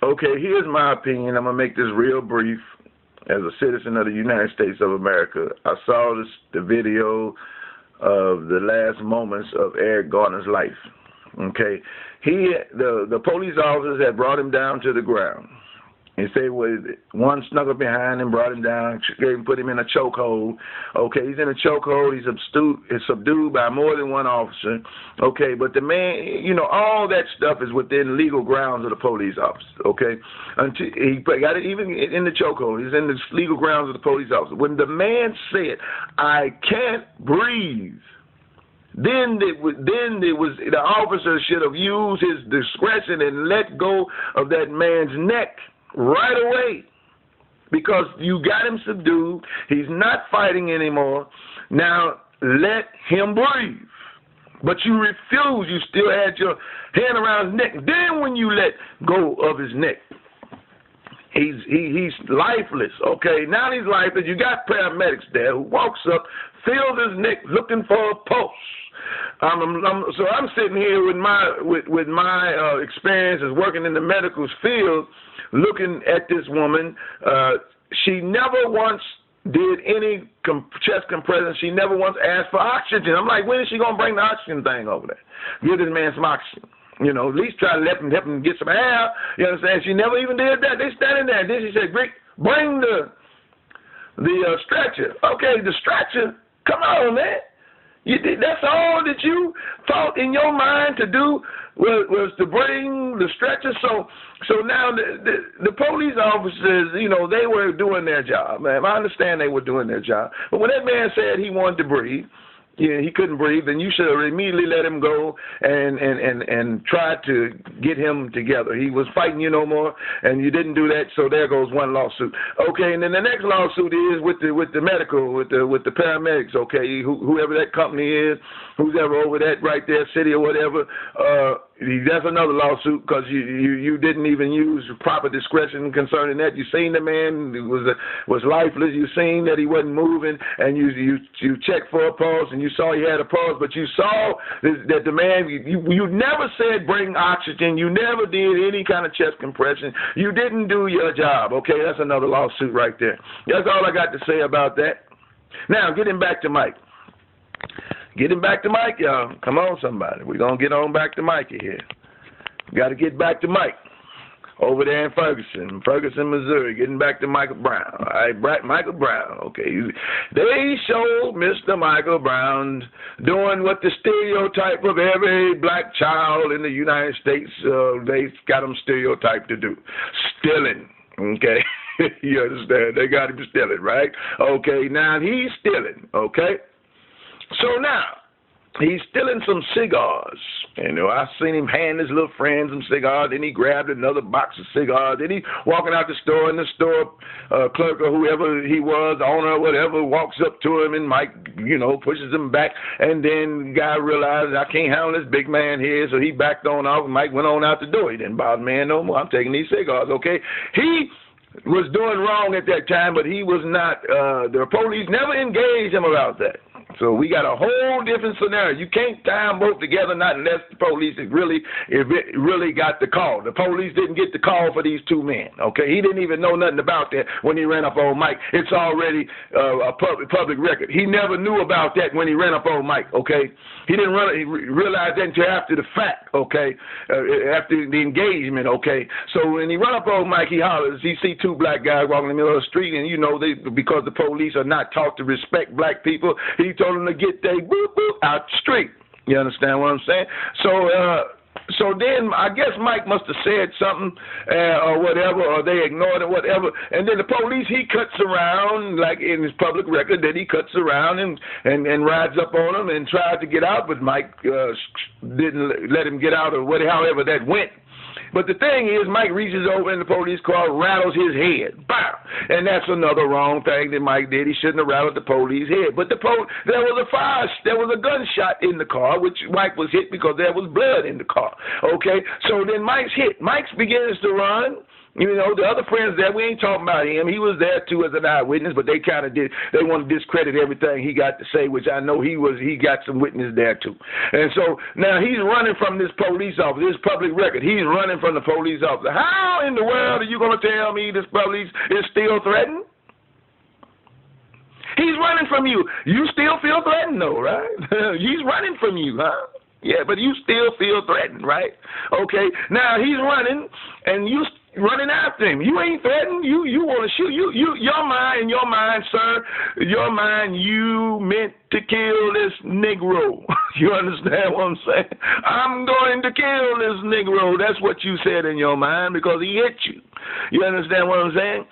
Okay, here's my opinion. I'm going to make this real brief. As a citizen of the United States of America, I saw the video of the last moments of Eric Garner's life. Okay, the police officers had brought him down to the ground. He said, well, one snuck up behind him, brought him down, put him in a chokehold. Okay, he's in a chokehold. He's subdued by more than one officer. Okay, but the man, you know, all that stuff is within legal grounds of the police officer. Okay, until he got it even in the chokehold. He's in the legal grounds of the police officer. When the man said, "I can't breathe," Then the officer should have used his discretion and let go of that man's neck right away, because you got him subdued. He's not fighting anymore. Now let him breathe. But you refuse. You still had your hand around his neck. Then when you let go of his neck, he's lifeless. Okay, now he's lifeless. You got paramedics there who walks up, feels his neck, looking for a pulse. So I'm sitting here with my experience as working in the medical field, looking at this woman. She never once did any chest compression. She never once asked for oxygen. I'm like, when is she gonna bring the oxygen thing over there? Give this man some oxygen. You know, at least try to help him get some air. You understand? She never even did that. They standing there. Then she said, bring the stretcher. Okay, the stretcher. Come on, man. That's all that you thought in your mind to do was to bring the stretcher. So now the police officers, you know, they were doing their job, man. I understand they were doing their job. But when that man said he wanted to breathe, he couldn't breathe, then you should have immediately let him go and tried to get him together. He was fighting you no more, and you didn't do that, so there goes one lawsuit. Okay, and then the next lawsuit is with the medical, with the paramedics, okay, whoever that company is, who's ever over that right there, city or whatever, that's another lawsuit because you didn't even use proper discretion concerning that. You seen the man was lifeless. You seen that he wasn't moving, and you checked for a pulse, and you saw he had a pulse, but you saw that the man, you never said bring oxygen. You never did any kind of chest compression. You didn't do your job. Okay, that's another lawsuit right there. That's all I got to say about that. Now, getting back to Mike. Getting back to Mike, y'all. Come on, somebody. We're going to get on back to Mikey here. Got to get back to Mike over there in Ferguson, Missouri. Getting back to Michael Brown. All right, Michael Brown. Okay. They showed Mr. Michael Brown doing what the stereotype of every black child in the United States, they got him stereotyped to do. Stealing. Okay. You understand? They got him stealing, right? Okay. Now he's stealing. Okay. So now, he's stealing some cigars. You know, I seen him hand his little friend some cigars. Then he grabbed another box of cigars. Then he walking out the store, and the store clerk or whoever he was, owner or whatever, walks up to him, and Mike, you know, pushes him back. And then the guy realized, I can't handle this big man here, so he backed on off, and Mike went on out the door. He didn't bother me no more. I'm taking these cigars, okay? He was doing wrong at that time, but he was not, the police never engaged him about that. So we got a whole different scenario. You can't tie them both together, not unless the police really got the call. The police didn't get the call for these two men, okay? He didn't even know nothing about that when he ran up on Mike. It's already a public record. He never knew about that when he ran up on Mike, okay? He didn't realize that until after the fact, okay? After the engagement, okay? So when he run up on Mike, he hollers. He see two black guys walking in the middle of the street, and, you know, because the police are not taught to respect black people, he told them to get their boop boop out the street. You understand what I'm saying? So then I guess Mike must have said something or whatever, or they ignored it, whatever. And then the police, he cuts around, like in his public record, that he cuts around and rides up on him and tried to get out, but Mike didn't let him get out, or however that went. But the thing is, Mike reaches over in the police car, rattles his head. Bow! And that's another wrong thing that Mike did. He shouldn't have rattled the police head. But there was a gunshot in the car, which Mike was hit because there was blood in the car. Okay? So then Mike's hit. Mike begins to run. You know, the other friends there, we ain't talking about him. He was there too as an eyewitness, but they kind of they want to discredit everything he got to say, which I know he got some witness there too. And so now he's running from this police officer, this public record. He's running from the police officer. How in the world are you going to tell me this police is still threatened? He's running from you. You still feel threatened though, right? He's running from you, huh? Yeah, but you still feel threatened, right? Okay, now he's running, and you running after him. You ain't threatened. You want to shoot. Your mind, sir, your mind, you meant to kill this Negro. You understand what I'm saying? I'm going to kill this Negro. That's what you said in your mind because he hit you. You understand what I'm saying?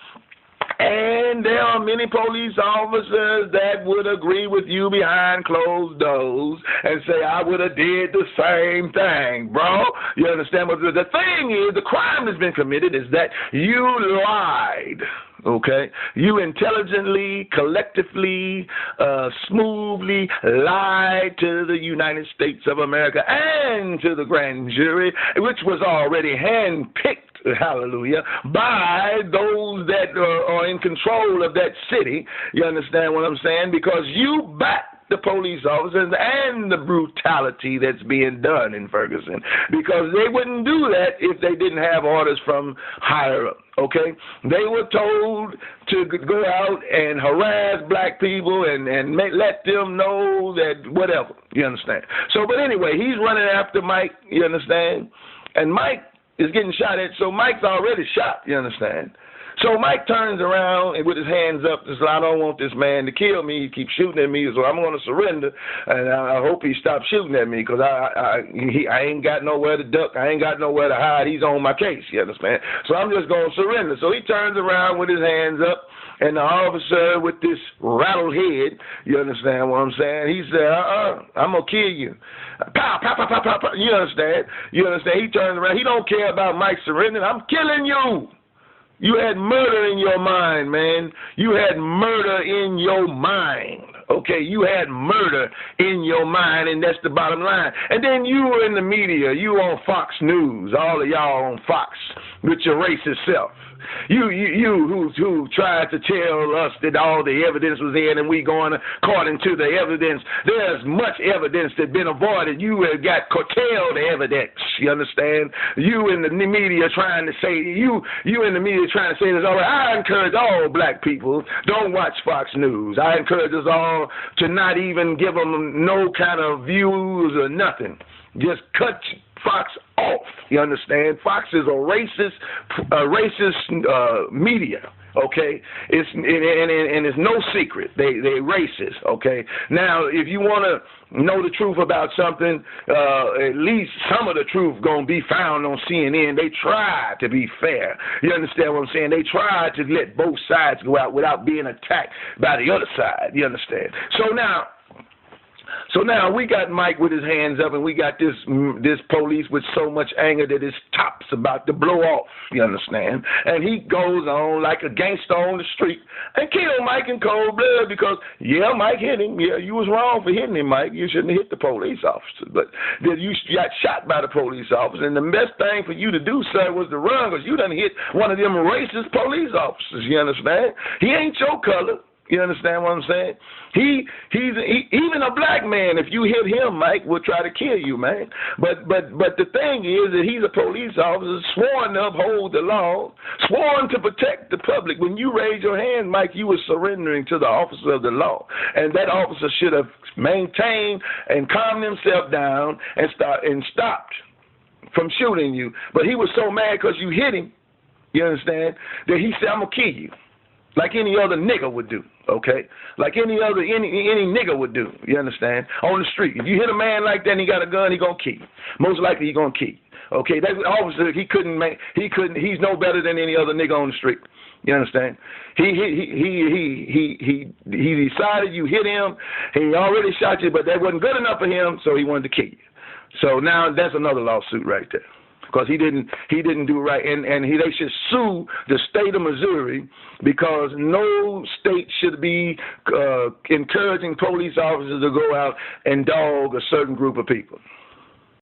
And there are many police officers that would agree with you behind closed doors and say, I would have did the same thing, bro. You understand? But the thing is, the crime that's been committed is that you lied. Okay? You intelligently, collectively, smoothly lied to the United States of America and to the grand jury, which was already handpicked, hallelujah, by those that are in control of that city. You understand what I'm saying? Because you backed the police officers and the brutality that's being done in Ferguson, because they wouldn't do that if they didn't have orders from higher up. Okay, they were told to go out and harass black people and let them know that whatever. You understand? So, but anyway, he's running after Mike. You understand? And Mike is getting shot at. So Mike's already shot. You understand? So Mike turns around and with his hands up and says, I don't want this man to kill me. He keeps shooting at me, so I'm going to surrender. And I hope he stops shooting at me because I ain't got nowhere to duck. I ain't got nowhere to hide. He's on my case, you understand? So I'm just going to surrender. So he turns around with his hands up, and the officer with this rattled head, you understand what I'm saying? He said, I'm going to kill you. Pow, pow, pow, pow, pow, pow. You understand? You understand? He turns around. He don't care about Mike surrendering. I'm killing you. You had murder in your mind, man. You had murder in your mind. Okay, you had murder in your mind, and that's the bottom line. And then you were in the media. You were on Fox News, all of y'all on Fox with your racist self. You who tried to tell us that all the evidence was in and we going according to the evidence. There's much evidence that's been avoided. You have got curtailed evidence. You understand? You in the media trying to say, you in the media trying to say this. All right, I encourage all black people, don't watch Fox News. I encourage us all to not even give them no kind of views or nothing. Just cut Fox off. You understand? Fox is a racist media. Okay, it's no secret they racist. Okay, now if you want to know the truth about something, at least some of the truth gonna be found on CNN. They try to be fair. You understand what I'm saying? They try to let both sides go out without being attacked by the other side. You understand? So now we got Mike with his hands up, and we got this police with so much anger that his top's about to blow off, you understand? And he goes on like a gangster on the street and kill Mike in cold blood because, yeah, Mike hit him. Yeah, you was wrong for hitting him, Mike. You shouldn't have hit the police officer. But then you got shot by the police officer, and the best thing for you to do, sir, was to run because you done hit one of them racist police officers, you understand? He ain't your color. You understand what I'm saying? He's even a black man. If you hit him, Mike, will try to kill you, man. But the thing is that he's a police officer, sworn to uphold the law, sworn to protect the public. When you raise your hand, Mike, you were surrendering to the officer of the law, and that officer should have maintained and calmed himself down and stopped from shooting you. But he was so mad because you hit him. You understand? That he said, "I'm gonna kill you." Like any other nigga would do, okay? Like any nigga would do, you understand? On the street. If you hit a man like that and he got a gun, he gonna kill you. Most likely he gonna kill you. Okay, that officer, he's no better than any other nigga on the street. You understand? He decided you hit him, he already shot you, but that wasn't good enough for him, so he wanted to kill you. So now that's another lawsuit right there. Because he didn't do right, and they should sue the state of Missouri because no state should be encouraging police officers to go out and dog a certain group of people.